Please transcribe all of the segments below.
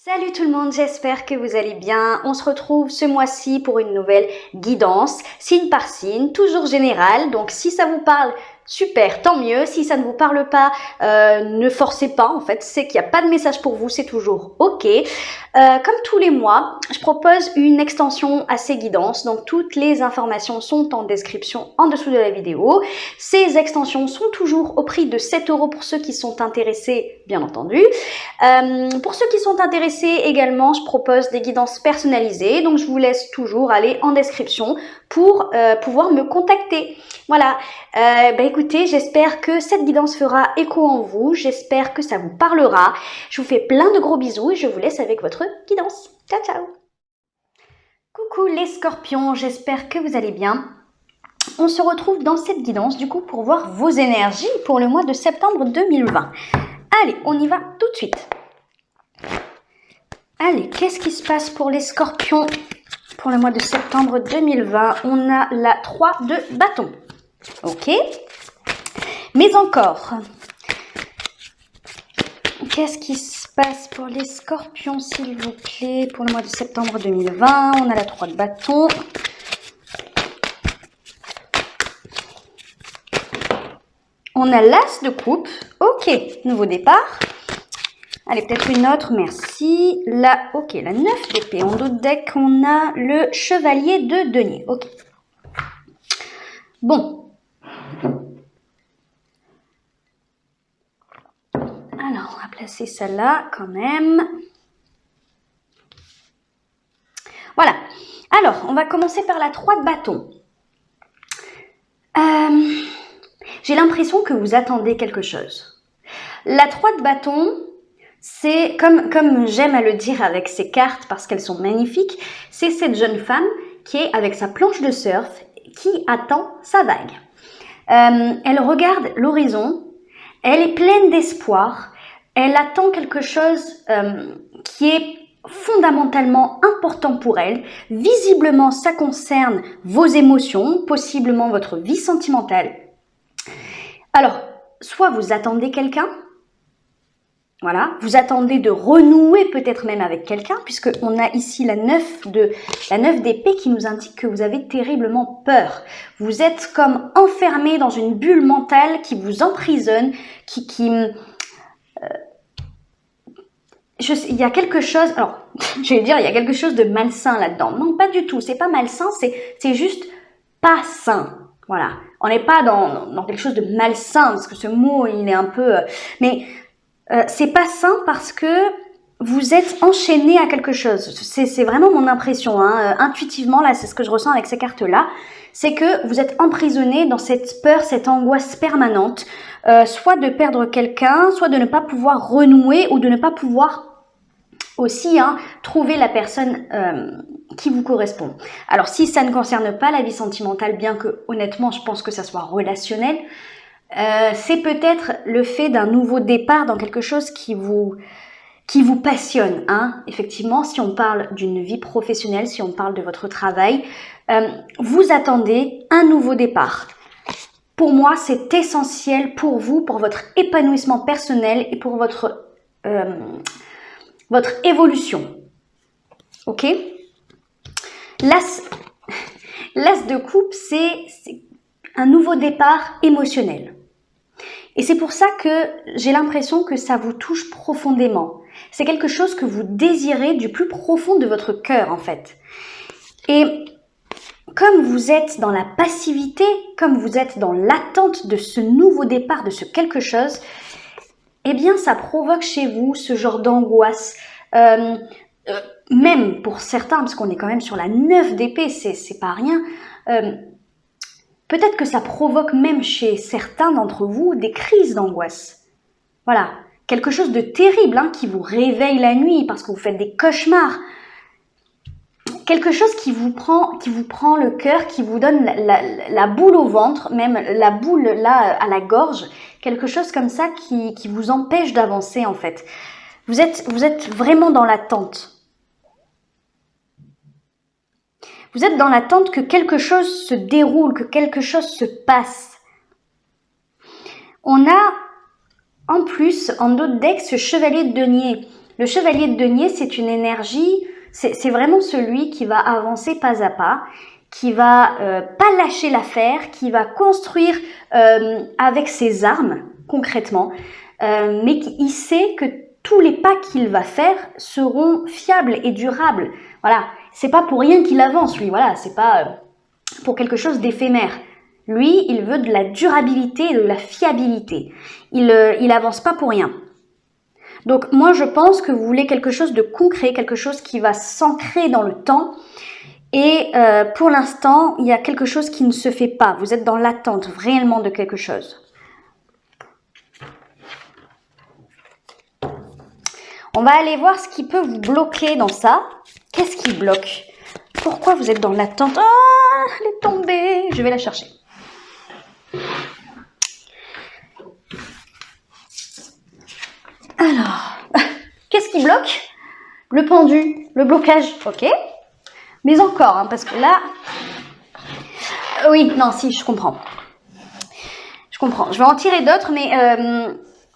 Salut tout le monde, j'espère que vous allez bien. On se retrouve ce mois-ci pour une nouvelle guidance, signe par signe, toujours générale. Donc si ça vous parle, super, tant mieux. Si ça ne vous parle pas, ne forcez pas en fait. C'est qu'il n'y a pas de message pour vous, c'est toujours ok. Comme tous les mois, je propose une extension à ces guidances. Donc toutes les informations sont en description en dessous de la vidéo. Ces extensions sont toujours au prix de 7 € pour ceux qui sont intéressés, bien entendu. Pour ceux qui sont intéressés également, je propose des guidances personnalisées. Donc je vous laisse toujours aller en description pour pouvoir me contacter. Voilà, écoutez, j'espère que cette guidance fera écho en vous, j'espère que ça vous parlera. Je vous fais plein de gros bisous et je vous laisse avec votre guidance. Ciao, ciao! Coucou les scorpions, j'espère que vous allez bien. On se retrouve dans cette guidance du coup pour voir vos énergies pour le mois de septembre 2020. Allez, on y va tout de suite. Allez, qu'est-ce qui se passe pour les scorpions pour le mois de septembre 2020? On a la 3 de bâton. Ok. Mais encore, qu'est-ce qui se passe pour les scorpions, s'il vous plaît, pour le mois de septembre 2020? On a la 3 de bâton. On a l'as de coupe. Ok, nouveau départ. Allez, peut-être une autre, merci. La 9 d'épée. En dos de deck, on a le chevalier de denier. Ok. Bon. Alors, on va placer ça là, quand même. Voilà. Alors, on va commencer par la 3 de bâton. J'ai l'impression que vous attendez quelque chose. La 3 de bâton, c'est, comme j'aime à le dire avec ces cartes parce qu'elles sont magnifiques, c'est cette jeune femme qui est avec sa planche de surf qui attend sa vague. Elle regarde l'horizon, elle est pleine d'espoir, elle attend quelque chose qui est fondamentalement important pour elle. Visiblement, ça concerne vos émotions, possiblement votre vie sentimentale. Alors, soit vous attendez quelqu'un, voilà, vous attendez de renouer peut-être même avec quelqu'un, puisqu'on a ici la 9 d'épée qui nous indique que vous avez terriblement peur. Vous êtes comme enfermé dans une bulle mentale qui vous emprisonne, il y a quelque chose, alors je vais dire il y a quelque chose de malsain là-dedans. Non, pas du tout, c'est pas malsain, c'est juste pas sain. Voilà, on n'est pas dans quelque chose de malsain, parce que ce mot il est un peu... mais c'est pas sain parce que vous êtes enchaîné à quelque chose. C'est vraiment mon impression, hein. Intuitivement, là, c'est ce que je ressens avec ces cartes-là. C'est que vous êtes emprisonné dans cette peur, cette angoisse permanente, soit de perdre quelqu'un, soit de ne pas pouvoir renouer ou de ne pas pouvoir aussi trouver la personne qui vous correspond. Alors, si ça ne concerne pas la vie sentimentale, bien que honnêtement, je pense que ça soit relationnel, c'est peut-être le fait d'un nouveau départ dans quelque chose qui vous passionne. Hein. Effectivement, si on parle d'une vie professionnelle, si on parle de votre travail, vous attendez un nouveau départ. Pour moi, c'est essentiel pour vous, pour votre épanouissement personnel et pour votre évolution. Ok? L'as de coupe, c'est un nouveau départ émotionnel. Et c'est pour ça que j'ai l'impression que ça vous touche profondément. C'est quelque chose que vous désirez du plus profond de votre cœur, en fait. Et comme vous êtes dans la passivité, comme vous êtes dans l'attente de ce nouveau départ, de ce quelque chose, eh bien, ça provoque chez vous ce genre d'angoisse. Même pour certains, parce qu'on est quand même sur la 9 d'épée, c'est pas rien. Peut-être que ça provoque même chez certains d'entre vous des crises d'angoisse. Voilà, quelque chose de terrible qui vous réveille la nuit parce que vous faites des cauchemars. Quelque chose qui vous prend le cœur, qui vous donne la boule au ventre, même la boule là à la gorge. Quelque chose comme ça qui vous empêche d'avancer en fait. Vous êtes vraiment dans l'attente. Vous êtes dans l'attente que quelque chose se déroule, que quelque chose se passe. On a en plus, en dos de deck, ce chevalier de denier. Le chevalier de denier, c'est une énergie, c'est vraiment celui qui va avancer pas à pas, qui va pas lâcher l'affaire, qui va construire avec ses armes, concrètement, mais il sait que tous les pas qu'il va faire seront fiables et durables. Voilà, c'est pas pour rien qu'il avance, lui, voilà, c'est pas pour quelque chose d'éphémère. Lui, il veut de la durabilité et de la fiabilité. Il avance pas pour rien. Donc moi, je pense que vous voulez quelque chose de concret, quelque chose qui va s'ancrer dans le temps. Et pour l'instant, il y a quelque chose qui ne se fait pas. Vous êtes dans l'attente réellement de quelque chose. On va aller voir ce qui peut vous bloquer dans ça. Qu'est-ce qui bloque? Pourquoi vous êtes dans l'attente? Ah, elle est tombée. Je vais la chercher. Alors, qu'est-ce qui bloque? Le pendu, le blocage, ok. Mais encore, hein, parce que là... oui, non, si, je comprends. Je comprends. Je vais en tirer d'autres, mais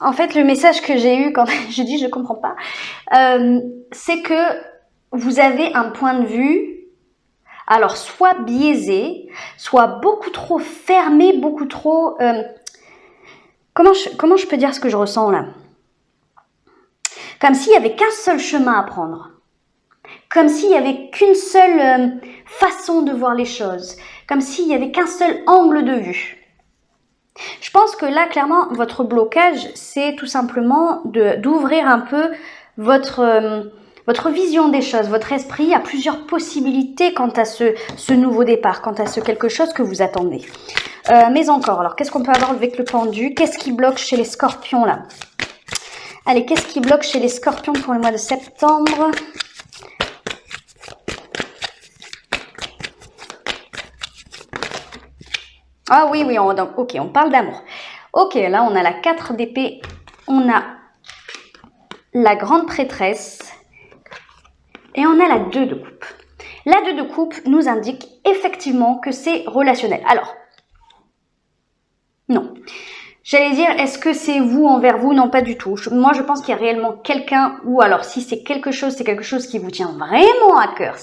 en fait, le message que j'ai eu quand je dis je comprends pas, c'est que vous avez un point de vue, alors soit biaisé, soit beaucoup trop fermé, beaucoup trop... comment je peux dire ce que je ressens là? Comme s'il n'y avait qu'un seul chemin à prendre. Comme s'il n'y avait qu'une seule façon de voir les choses. Comme s'il n'y avait qu'un seul angle de vue. Je pense que là, clairement, votre blocage, c'est tout simplement d'ouvrir un peu votre vision des choses, votre esprit à plusieurs possibilités quant à ce nouveau départ, quant à ce quelque chose que vous attendez. Mais encore, alors qu'est-ce qu'on peut avoir avec le pendu? Qu'est-ce qui bloque chez les scorpions là? Allez, qu'est-ce qui bloque chez les scorpions pour le mois de septembre? Ah oui, ok, on parle d'amour. Ok, là on a la 4 d'épée, on a la grande prêtresse et on a la 2 de coupe. La 2 de coupe nous indique effectivement que c'est relationnel. Alors, non. J'allais dire, est-ce que c'est vous envers vous? Non, pas du tout. Moi, je pense qu'il y a réellement quelqu'un, ou alors si c'est quelque chose qui vous tient vraiment à cœur.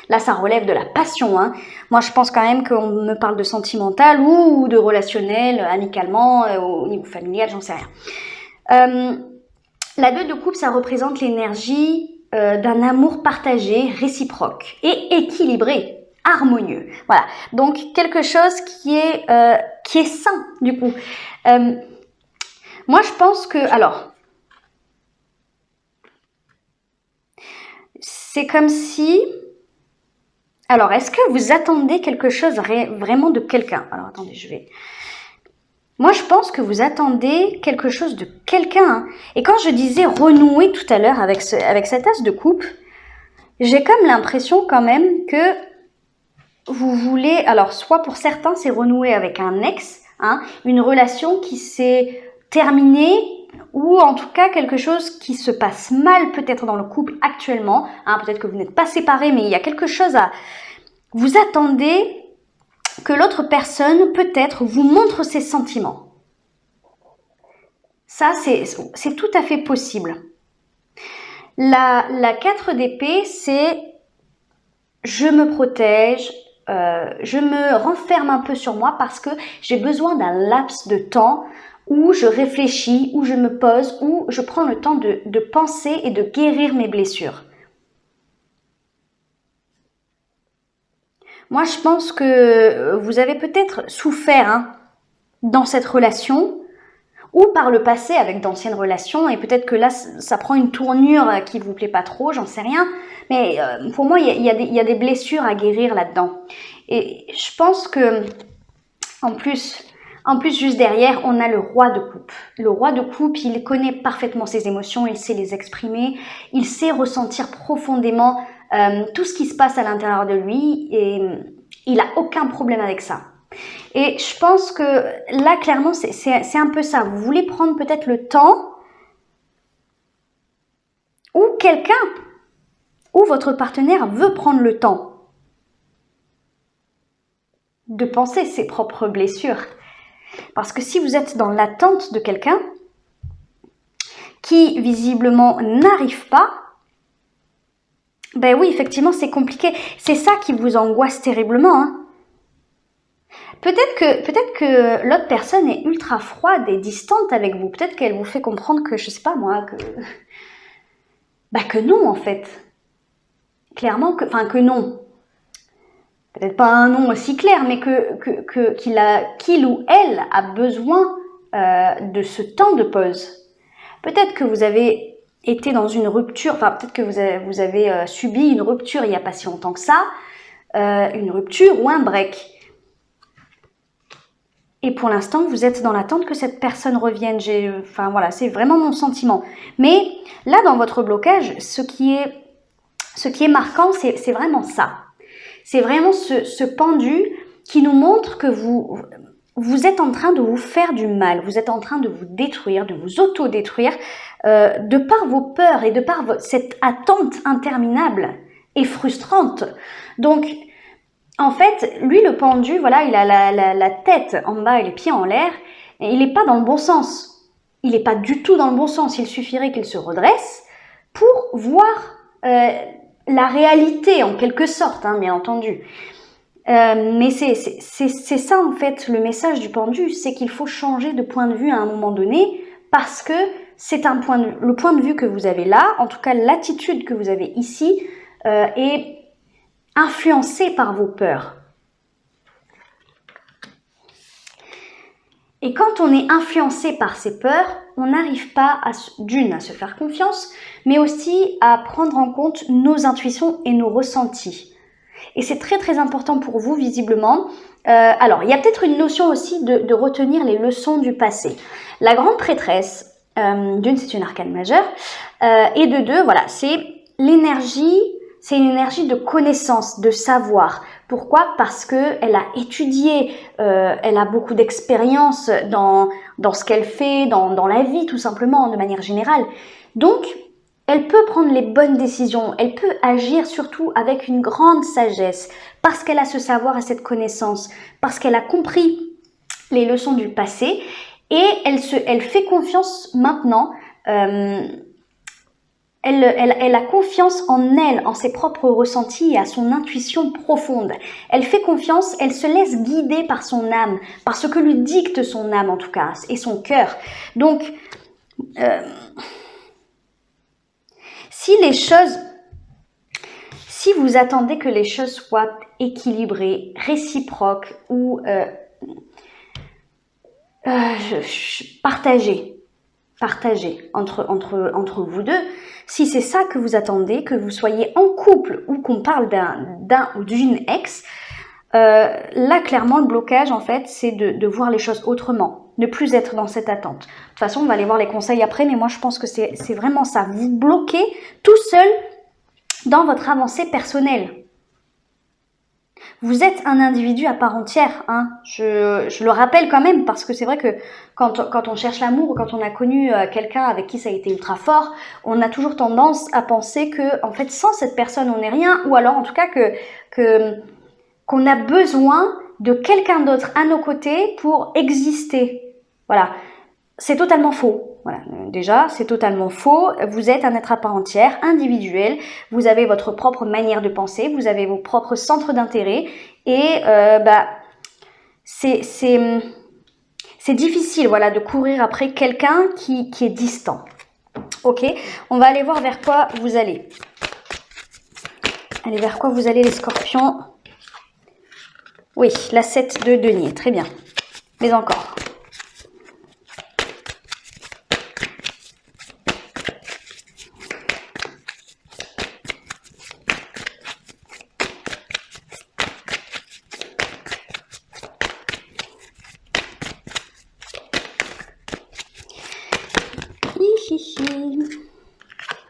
Là, ça relève de la passion. Hein. Moi, je pense quand même qu'on me parle de sentimental ou de relationnel, amicalement, au niveau familial, j'en sais rien. La 2 de coupe, ça représente l'énergie d'un amour partagé, réciproque et équilibré. Harmonieux, voilà. Donc quelque chose qui est sain du coup. Moi je pense que c'est comme si. Alors est-ce que vous attendez quelque chose vraiment de quelqu'un? Alors attendez, Moi je pense que vous attendez quelque chose de quelqu'un. Hein. Et quand je disais renouer tout à l'heure avec cet as de coupe, j'ai comme l'impression quand même que vous voulez, alors soit pour certains c'est renouer avec un ex, hein, une relation qui s'est terminée ou en tout cas quelque chose qui se passe mal peut-être dans le couple actuellement, hein, peut-être que vous n'êtes pas séparés mais il y a quelque chose à... Vous attendez que l'autre personne peut-être vous montre ses sentiments. Ça c'est tout à fait possible. La 4 d'épée c'est je me protège, je me renferme un peu sur moi parce que j'ai besoin d'un laps de temps où je réfléchis, où je me pose, où je prends le temps de penser et de guérir mes blessures. Moi, je pense que vous avez peut-être souffert hein, dans cette relation ou par le passé avec d'anciennes relations et peut-être que là, ça prend une tournure qui vous plaît pas trop, j'en sais rien. Mais pour moi, il y a des blessures à guérir là-dedans. Et je pense que, en plus, juste derrière, on a le roi de coupe. Le roi de coupe, il connaît parfaitement ses émotions, il sait les exprimer, il sait ressentir profondément tout ce qui se passe à l'intérieur de lui et il a aucun problème avec ça. Et je pense que là, clairement, c'est un peu ça. Vous voulez prendre peut-être le temps ou quelqu'un ou votre partenaire veut prendre le temps de penser ses propres blessures. Parce que si vous êtes dans l'attente de quelqu'un qui visiblement n'arrive pas, ben oui, effectivement, c'est compliqué. C'est ça qui vous angoisse terriblement, hein. Peut-être que l'autre personne est ultra froide et distante avec vous. Peut-être qu'elle vous fait comprendre que, je sais pas moi, que non en fait. Clairement, que non. Peut-être pas un non aussi clair, mais qu'il ou elle a besoin de ce temps de pause. Peut-être que vous avez été dans une rupture, enfin peut-être que vous avez subi une rupture il n'y a pas si longtemps que ça, une rupture ou un break. Et pour l'instant, vous êtes dans l'attente que cette personne revienne. Enfin voilà, c'est vraiment mon sentiment. Mais là, dans votre blocage, ce qui est marquant, c'est vraiment ça. C'est vraiment ce pendu qui nous montre que vous êtes en train de vous faire du mal. Vous êtes en train de vous détruire, de vous auto-détruire, de par vos peurs et de par cette attente interminable et frustrante. Donc, en fait, lui, le pendu, voilà, il a la tête en bas et les pieds en l'air, et il n'est pas dans le bon sens. Il n'est pas du tout dans le bon sens. Il suffirait qu'il se redresse pour voir la réalité, en quelque sorte, hein, bien entendu. Mais c'est ça, en fait, le message du pendu, c'est qu'il faut changer de point de vue à un moment donné, parce que c'est le point de vue que vous avez là, en tout cas l'attitude que vous avez ici, est influencé par vos peurs. Et quand on est influencé par ces peurs, on n'arrive pas à se faire confiance, mais aussi à prendre en compte nos intuitions et nos ressentis. Et c'est très très important pour vous, visiblement. Alors, il y a peut-être une notion aussi de retenir les leçons du passé. La grande prêtresse, d'une, c'est une arcane majeure, et de deux, voilà, c'est l'énergie. C'est une énergie de connaissance, de savoir. Pourquoi? Parce qu'elle a étudié, elle a beaucoup d'expérience dans ce qu'elle fait, dans la vie tout simplement, de manière générale. Donc, elle peut prendre les bonnes décisions, elle peut agir surtout avec une grande sagesse, parce qu'elle a ce savoir et cette connaissance, parce qu'elle a compris les leçons du passé, et elle fait confiance maintenant. Elle a confiance en elle, en ses propres ressentis et à son intuition profonde. Elle fait confiance, elle se laisse guider par son âme, par ce que lui dicte son âme en tout cas, et son cœur. Donc, si vous attendez que les choses soient équilibrées, réciproques ou partagées entre vous deux, si c'est ça que vous attendez, que vous soyez en couple ou qu'on parle d'un ou d'une ex, là clairement le blocage en fait c'est de voir les choses autrement, ne plus être dans cette attente. De toute façon on va aller voir les conseils après, mais moi je pense que c'est vraiment ça, vous bloquez tout seul dans votre avancée personnelle. Vous êtes un individu à part entière, hein. Je le rappelle quand même, parce que c'est vrai que quand on cherche l'amour ou quand on a connu quelqu'un avec qui ça a été ultra fort, on a toujours tendance à penser que, en fait, sans cette personne, on n'est rien, ou alors en tout cas qu'on a besoin de quelqu'un d'autre à nos côtés pour exister. Voilà, c'est totalement faux. Voilà, déjà, c'est totalement faux. Vous êtes un être à part entière, individuel. Vous avez votre propre manière de penser. Vous avez vos propres centres d'intérêt. Et c'est difficile, voilà, de courir après quelqu'un qui est distant. Ok, on va aller voir vers quoi vous allez. Allez, vers quoi vous allez les scorpions? Oui, la 7 de denier, très bien. Mais encore.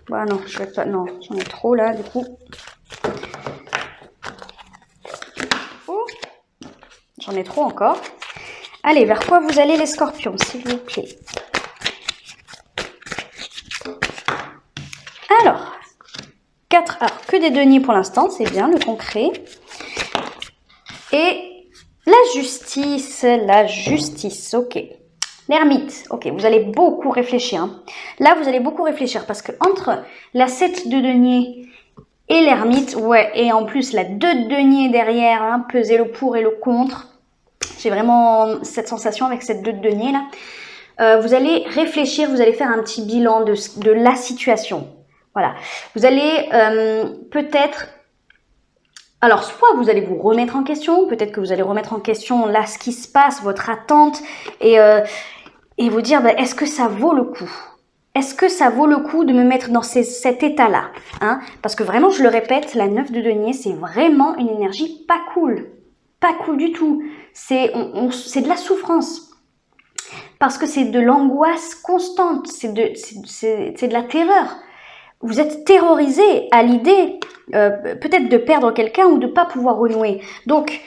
Voilà, non, je vais pas. Non, j'en ai trop là, du coup. Oh, j'en ai trop encore. Allez, vers quoi vous allez les scorpions, s'il vous plaît? Alors, 4. Alors, que des deniers pour l'instant, c'est bien, le concret. Et la justice, ok. L'ermite, ok, vous allez beaucoup réfléchir. Hein. Là, vous allez beaucoup réfléchir parce que entre la 7 de denier et l'ermite, ouais, et en plus la 2 de denier derrière, hein, peser le pour et le contre. J'ai vraiment cette sensation avec cette 2 de denier là. Vous allez réfléchir, vous allez faire un petit bilan de la situation. Voilà. Vous allez peut-être... Alors, soit vous allez vous remettre en question, peut-être que vous allez remettre en question là ce qui se passe, votre attente, et vous dire, bah, est-ce que ça vaut le coup? Est-ce que ça vaut le coup de me mettre dans cet état-là, hein? Parce que vraiment, je le répète, la 9 de denier, c'est vraiment une énergie pas cool. Pas cool du tout. C'est de la souffrance. Parce que c'est de l'angoisse constante, c'est de la terreur. Vous êtes terrorisé à l'idée peut-être de perdre quelqu'un ou de ne pas pouvoir renouer. Donc,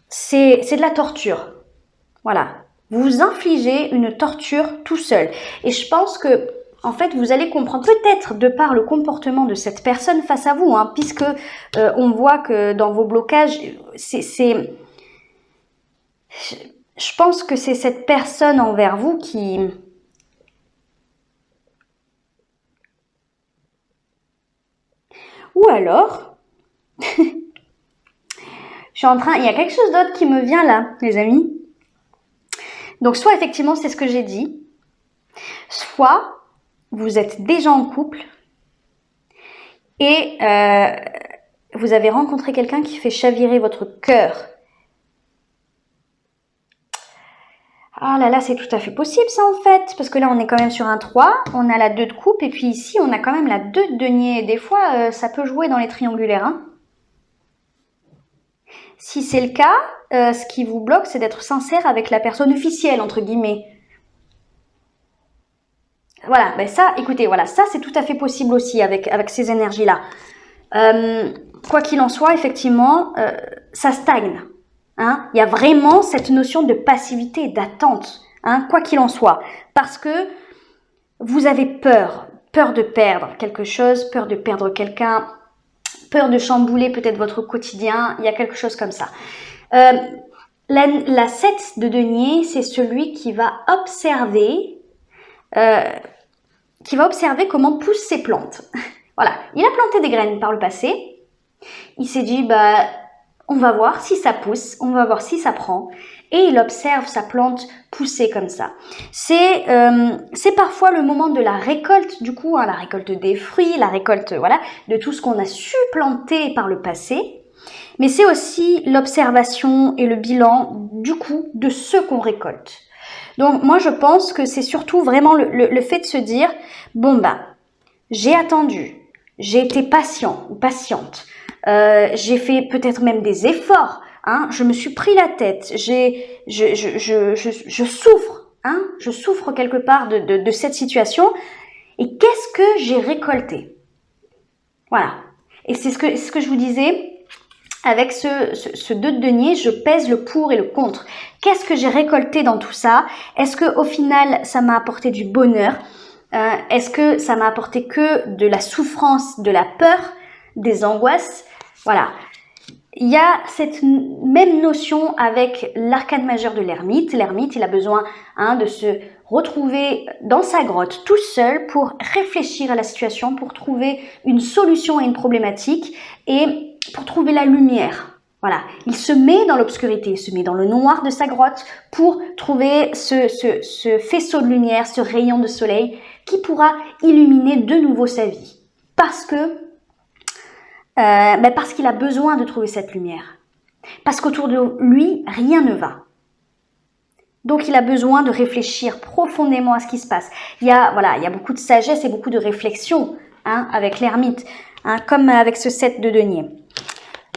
c'est de la torture. Voilà. Vous vous infligez une torture tout seul. Et je pense que, en fait, vous allez comprendre, peut-être de par le comportement de cette personne face à vous, hein, puisque on voit que dans vos blocages, je pense que c'est cette personne envers vous qui... Ou alors, je suis en train... Il y a quelque chose d'autre qui me vient là, les amis. Donc, soit effectivement, c'est ce que j'ai dit, soit vous êtes déjà en couple et vous avez rencontré quelqu'un qui fait chavirer votre cœur. Ah là là, c'est tout à fait possible ça en fait, parce que là on est quand même sur un 3, on a la 2 de coupe et puis ici on a quand même la 2 de denier. Des fois ça peut jouer dans les triangulaires. Hein. Si c'est le cas, ce qui vous bloque c'est d'être sincère avec la personne officielle entre guillemets. Voilà, ben ça, écoutez, voilà, ça c'est tout à fait possible aussi avec ces énergies-là. Quoi qu'il en soit, effectivement, ça stagne. Hein, il y a vraiment cette notion de passivité, d'attente, hein, quoi qu'il en soit. Parce que vous avez peur de perdre quelque chose, peur de perdre quelqu'un, peur de chambouler peut-être votre quotidien, il y a quelque chose comme ça. La 7 de denier, c'est celui qui va observer comment poussent ses plantes. Voilà, il a planté des graines par le passé, il s'est dit, bah... on va voir si ça pousse, on va voir si ça prend. Et il observe sa plante pousser comme ça. C'est parfois le moment de la récolte, du coup, hein, la récolte des fruits, la récolte voilà, de tout ce qu'on a su planter par le passé. Mais c'est aussi l'observation et le bilan, du coup, de ce qu'on récolte. Donc moi, je pense que c'est surtout vraiment le fait de se dire, bon ben, j'ai attendu, j'ai été patient ou patiente. J'ai fait peut-être même des efforts, hein, je me suis pris la tête, je souffre, hein, je souffre quelque part de cette situation, et qu'est-ce que j'ai récolté? Voilà, et c'est ce que je vous disais, avec ce 2 de denier, je pèse le pour et le contre. Qu'est-ce que j'ai récolté dans tout ça? Est-ce que au final, ça m'a apporté du bonheur? Est-ce que ça m'a apporté que de la souffrance, de la peur, des angoisses? Voilà. Il y a cette même notion avec l'arcane majeur de l'ermite. L'ermite, il a besoin de se retrouver dans sa grotte tout seul pour réfléchir à la situation, pour trouver une solution à une problématique et pour trouver la lumière. Voilà, il se met dans l'obscurité, il se met dans le noir de sa grotte pour trouver ce faisceau de lumière, ce rayon de soleil qui pourra illuminer de nouveau sa vie. Parce qu'il a besoin de trouver cette lumière. Parce qu'autour de lui, rien ne va. Donc il a besoin de réfléchir profondément à ce qui se passe. Il y a beaucoup de sagesse et beaucoup de réflexion avec l'ermite, comme avec ce 7 de denier.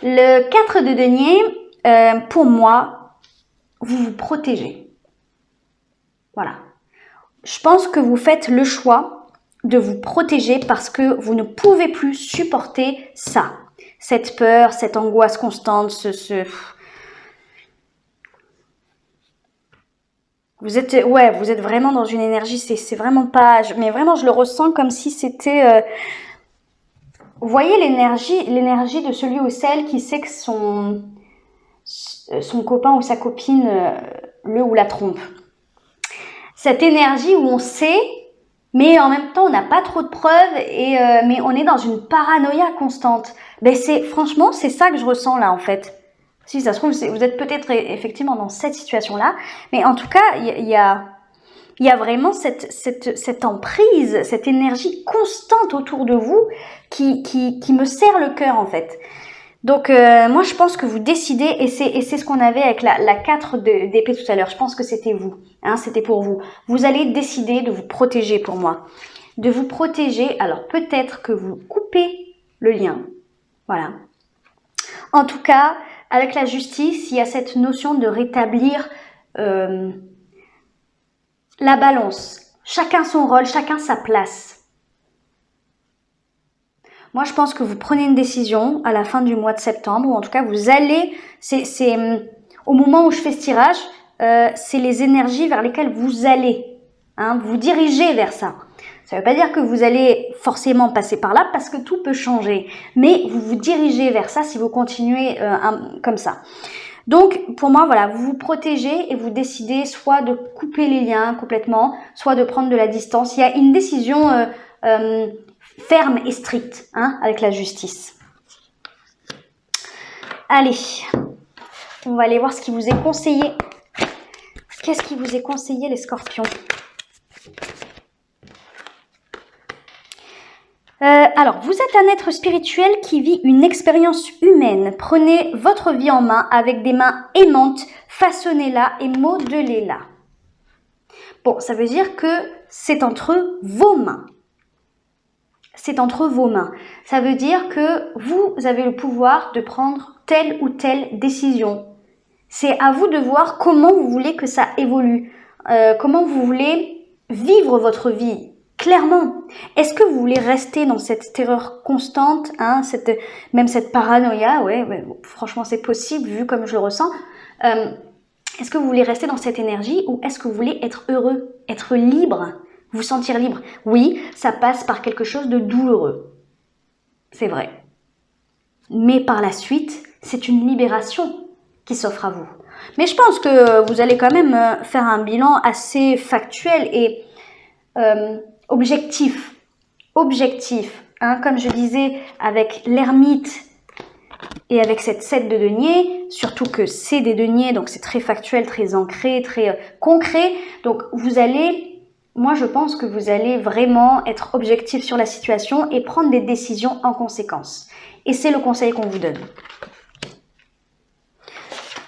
Le 4 de denier, pour moi, vous vous protégez. Voilà. Je pense que vous faites le choix de vous protéger parce que vous ne pouvez plus supporter ça. Cette peur, cette angoisse constante, Vous êtes vraiment dans une énergie, c'est vraiment pas... Mais vraiment, je le ressens comme si c'était... Vous voyez l'énergie de celui ou celle qui sait que son copain ou sa copine le ou la trompe. cette énergie où on sait, mais en même temps on n'a pas trop de preuves, mais on est dans une paranoïa constante. Ben franchement, c'est ça que je ressens là en fait. Si ça se trouve, vous êtes peut-être effectivement dans cette situation-là, mais en tout cas, il y a vraiment cette emprise, cette énergie constante autour de vous qui me serre le cœur en fait. Donc moi je pense que vous décidez, et c'est ce qu'on avait avec la 4 d'épée tout à l'heure, je pense que c'était vous, hein, c'était pour vous. Vous allez décider de vous protéger pour moi. De vous protéger, alors peut-être que vous coupez le lien, voilà. En tout cas, avec la justice, il y a cette notion de rétablir la balance. Chacun son rôle, chacun sa place. Moi, je pense que vous prenez une décision à la fin du mois de septembre, ou en tout cas, vous allez, au moment où je fais ce tirage, c'est les énergies vers lesquelles vous allez, hein, vous dirigez vers ça. Ça ne veut pas dire que vous allez forcément passer par là, parce que tout peut changer, mais vous vous dirigez vers ça si vous continuez comme ça. Donc, pour moi, voilà, vous vous protégez et vous décidez soit de couper les liens complètement, soit de prendre de la distance. Il y a une décision ferme et stricte, hein, avec la justice. Allez, on va aller voir ce qui vous est conseillé. Qu'est-ce qui vous est conseillé, les scorpions? Alors, vous êtes un être spirituel qui vit une expérience humaine. Prenez votre vie en main avec des mains aimantes, façonnez-la et modelez-la. Bon, ça veut dire que c'est entre vos mains. C'est entre vos mains. Ça veut dire que vous avez le pouvoir de prendre telle ou telle décision. C'est à vous de voir comment vous voulez que ça évolue, comment vous voulez vivre votre vie. Clairement, est-ce que vous voulez rester dans cette terreur constante, hein, même cette paranoïa? Ouais, franchement, c'est possible vu comme je le ressens. Est-ce que vous voulez rester dans cette énergie ou est-ce que vous voulez être heureux, être libre, vous sentir libre? Oui, ça passe par quelque chose de douloureux. C'est vrai. Mais par la suite, c'est une libération qui s'offre à vous. Mais je pense que vous allez quand même faire un bilan assez factuel et objectif, hein, comme je disais avec l'ermite et avec cette 7 de denier, surtout que c'est des deniers, donc c'est très factuel, très ancré, très concret. Donc vous allez, moi je pense que vous allez vraiment être objectif sur la situation et prendre des décisions en conséquence. Et c'est le conseil qu'on vous donne.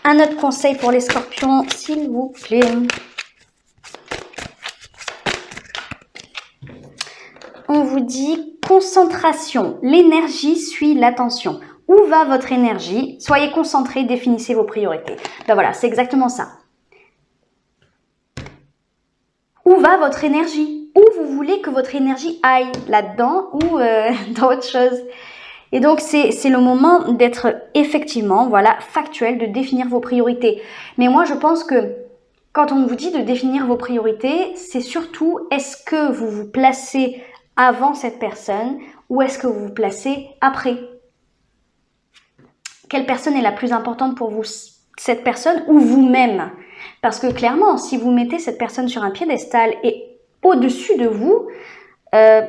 Un autre conseil pour les scorpions, s'il vous plaît. On vous dit concentration. L'énergie suit l'attention. Où va votre énergie? Soyez concentrés, définissez vos priorités. Ben voilà, c'est exactement ça. Où va votre énergie? Où vous voulez que votre énergie aille? Là-dedans ou dans autre chose? Et donc, c'est le moment d'être effectivement, voilà, factuel, de définir vos priorités. Mais moi, je pense que quand on vous dit de définir vos priorités, c'est surtout est-ce que vous vous placez avant cette personne ou est-ce que vous vous placez après? Quelle personne est la plus importante pour vous? Cette personne ou vous-même? Parce que clairement, si vous mettez cette personne sur un piédestal et au-dessus de vous, en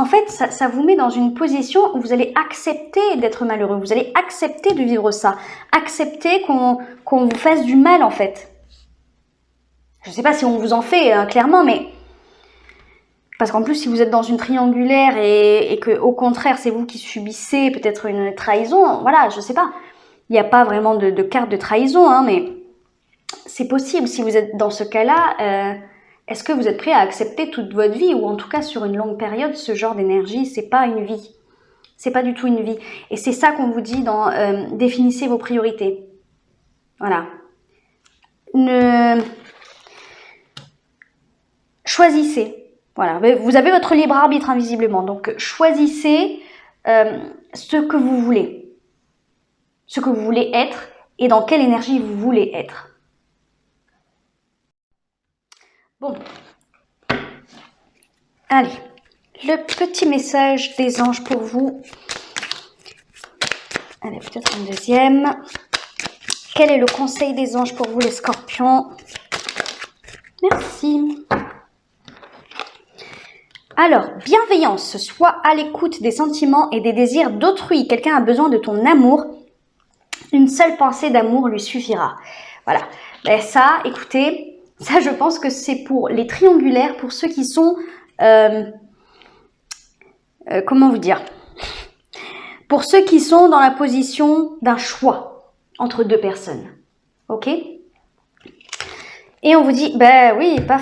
fait, ça vous met dans une position où vous allez accepter d'être malheureux. Vous allez accepter de vivre ça. Accepter qu'on vous fasse du mal, en fait. Je ne sais pas si on vous en fait, clairement, mais... Parce qu'en plus, si vous êtes dans une triangulaire et que, au contraire, c'est vous qui subissez peut-être une trahison, voilà, je sais pas. Il n'y a pas vraiment de carte de trahison, hein, mais c'est possible. Si vous êtes dans ce cas-là, est-ce que vous êtes prêt à accepter toute votre vie ou en tout cas sur une longue période ce genre d'énergie? C'est pas une vie. C'est pas du tout une vie. Et c'est ça qu'on vous dit dans définissez vos priorités. Voilà. Choisissez. Voilà, vous avez votre libre arbitre invisiblement, donc choisissez ce que vous voulez être et dans quelle énergie vous voulez être. Bon, allez, le petit message des anges pour vous. Allez, peut-être un deuxième. Quel est le conseil des anges pour vous les scorpions? Merci. Alors, bienveillance, sois à l'écoute des sentiments et des désirs d'autrui. Quelqu'un a besoin de ton amour. Une seule pensée d'amour lui suffira. Voilà. Ben ça, écoutez, ça je pense que c'est pour les triangulaires, pour ceux qui sont... comment vous dire? Pour ceux qui sont dans la position d'un choix entre deux personnes. Ok? Et on vous dit, ben oui, pas...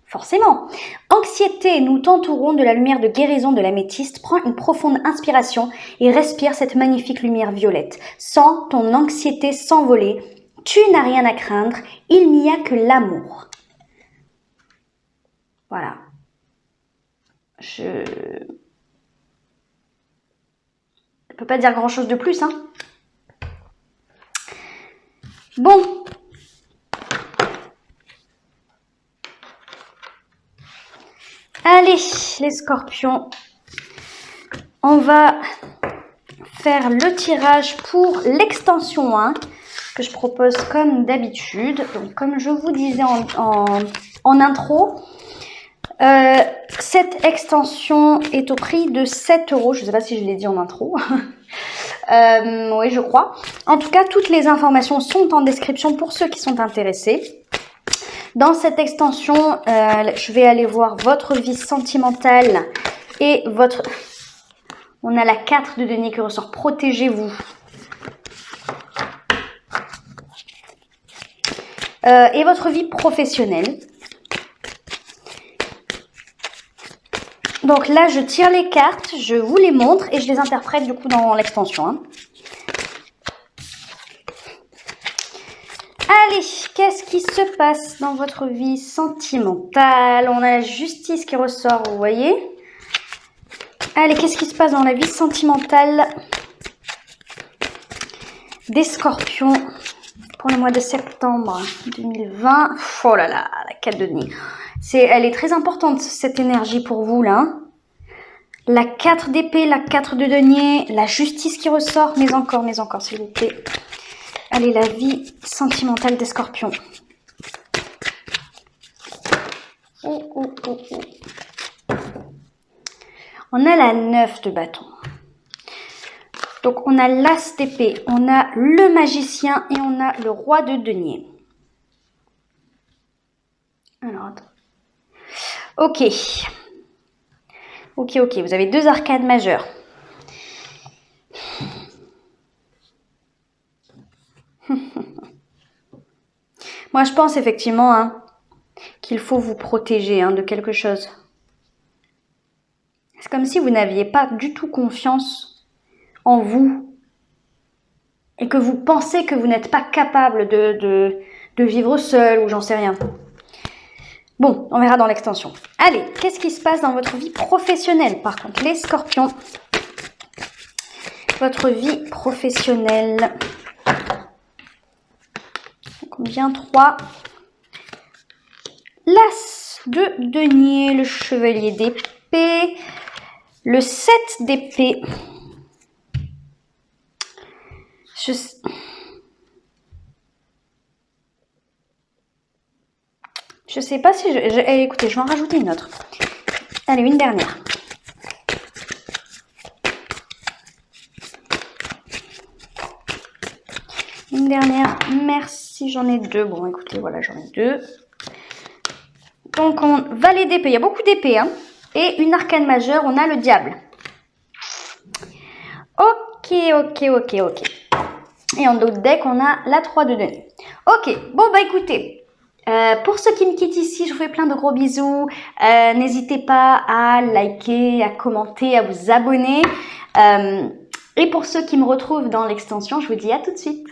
Forcément. Anxiété, nous t'entourons de la lumière de guérison de l'améthyste. Prends une profonde inspiration et respire cette magnifique lumière violette. Sens ton anxiété s'envoler. Tu n'as rien à craindre. Il n'y a que l'amour. Voilà. Je ne peux pas dire grand-chose de plus, hein. Bon. Allez, les scorpions, on va faire le tirage pour l'extension 1 que je propose comme d'habitude. Donc, comme je vous disais en intro, cette extension est au prix de 7 €. Je ne sais pas si je l'ai dit en intro. Oui, je crois. En tout cas, toutes les informations sont en description pour ceux qui sont intéressés. Dans cette extension, je vais aller voir votre vie sentimentale et votre... On a la 4 de denier qui ressort. Protégez-vous. Et votre vie professionnelle. Donc là, je tire les cartes, je vous les montre et je les interprète du coup dans l'extension. Hein. Allez, qu'est-ce qui se passe dans votre vie sentimentale? On a la justice qui ressort, vous voyez. Allez, qu'est-ce qui se passe dans la vie sentimentale des scorpions pour le mois de septembre 2020? Oh là là, la 4 de denier. Elle est très importante, cette énergie pour vous, là. La 4 d'épée, la 4 de denier, la justice qui ressort, mais encore, s'il vous plaît. Allez, la vie sentimentale des scorpions. Oh. On a la 9 de bâton. Donc, on a l'as d'épée, on a le magicien et on a le roi de denier. Alors, attends. Ok. Ok. Vous avez 2 arcades majeures. Moi, je pense effectivement hein, qu'il faut vous protéger hein, de quelque chose. C'est comme si vous n'aviez pas du tout confiance en vous et que vous pensez que vous n'êtes pas capable de vivre seul ou j'en sais rien. Bon, on verra dans l'extension. Allez, qu'est-ce qui se passe dans votre vie professionnelle? Par contre, les scorpions, votre vie professionnelle. Combien? 3. L'as de denier, le chevalier d'épée, le 7 d'épée. Je sais pas si écoutez, je vais en rajouter une autre. Allez, une dernière. Une dernière, merci, j'en ai 2. Bon, écoutez, voilà, j'en ai 2. Donc, valet d'épée, il y a beaucoup d'épées, hein. Et une arcane majeure, on a le diable. Ok. Et en d'autres deck, on a la 3 de denier. Ok, bon, bah écoutez, pour ceux qui me quittent ici, je vous fais plein de gros bisous. N'hésitez pas à liker, à commenter, à vous abonner. Et pour ceux qui me retrouvent dans l'extension, je vous dis à tout de suite.